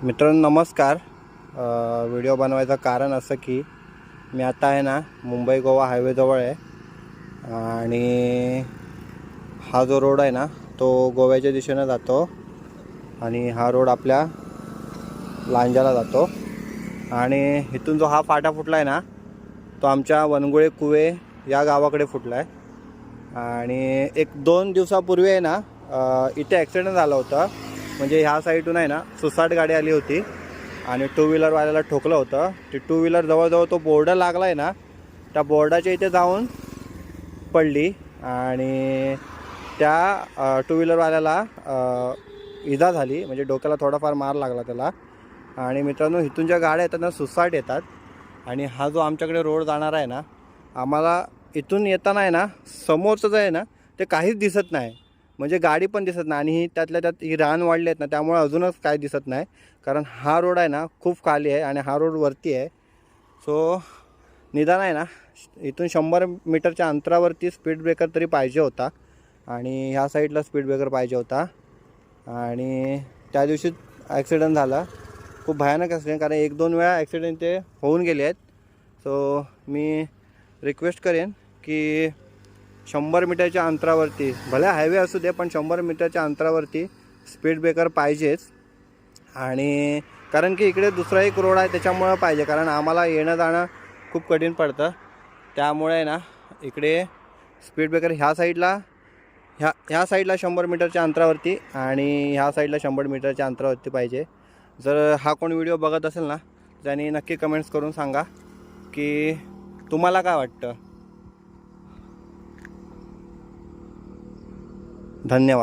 मित्रांनो नमस्कार। व्हिडिओ बनवायचं कारण असं की मी आता आहे ना मुंबई गोवा हायवेजवळ आहे आणि हा जो रोड आहे ना तो गोव्याच्या दिशेने जातो आणि हा रोड आपल्या लांजाला जातो आणि इथून जो हा फाटा फुटला आहे ना तो आमच्या वनगुळे कुवे या गावाकडे फुटला आहे। आणि एक दोन दिवसापूर्वी आहे ना इथे ॲक्सिडेंट झाला होता। म्हणजे ह्या साईडून आहे ना सुसाट गाडी आली होती आणि टू व्हीलरवाल्याला ठोकलं होतं। ती टू व्हीलर जवळजवळ तो बोर्ड लागला आहे ना त्या बोर्डाच्या इथे जाऊन पडली आणि त्या टू व्हीलरवाल्याला इजा झाली, म्हणजे डोक्याला थोडाफार मार लागला त्याला। आणि मित्रांनो इथून ज्या गाड्या येतात ना सुसाट येतात आणि हा जो आमच्याकडे रोड जाणार आहे ना आम्हाला इथून येताना आहे ना समोरचं जे आहे ना ते काहीच दिसत नाही, म्हणजे गाडी पण दिसत नाही आणि त्यातल्या त्यात ही रान वाढली आहेत ना त्यामुळे अजूनच काय दिसत नाही, कारण हा रोड आहे ना खूप खाली आहे आणि हा रोड वरती आहे। सो निदान आहे ना इथून 100 मीटरच्या अंतरावरती स्पीड ब्रेकर तरी पाहिजे होता आणि ह्या साईडला स्पीड ब्रेकर पाहिजे होता। आणि त्या दिवशी ॲक्सिडेंट झाला, खूप भयानक ॲक्सिडेंट, कारण एक दोन वेळा ॲक्सिडेंट ते होऊन गेले आहेत। सो मी रिक्वेस्ट करेन की 100 मीटरच्या अंतरावरती, भले हायवे असू दे पण 100 मीटरच्या अंतरावरती स्पीड ब्रेकर पाहिजेच। आणि कारण की इकडे दुसरा एक रोड आहे त्याच्यामुळं पाहिजे, कारण आम्हाला येणं जाणं खूप कठीण पडतं, त्यामुळे ना इकडे स्पीड ब्रेकर ह्या साईडला ह्या साईडला 100 मीटरच्या अंतरावरती आणि ह्या साईडला 100 मीटरच्या अंतरावरती पाहिजे। जर हा कोण व्हिडिओ बघत असेल ना त्याने नक्की कमेंट्स करून सांगा की तुम्हाला काय वाटतं। धन्यवाद।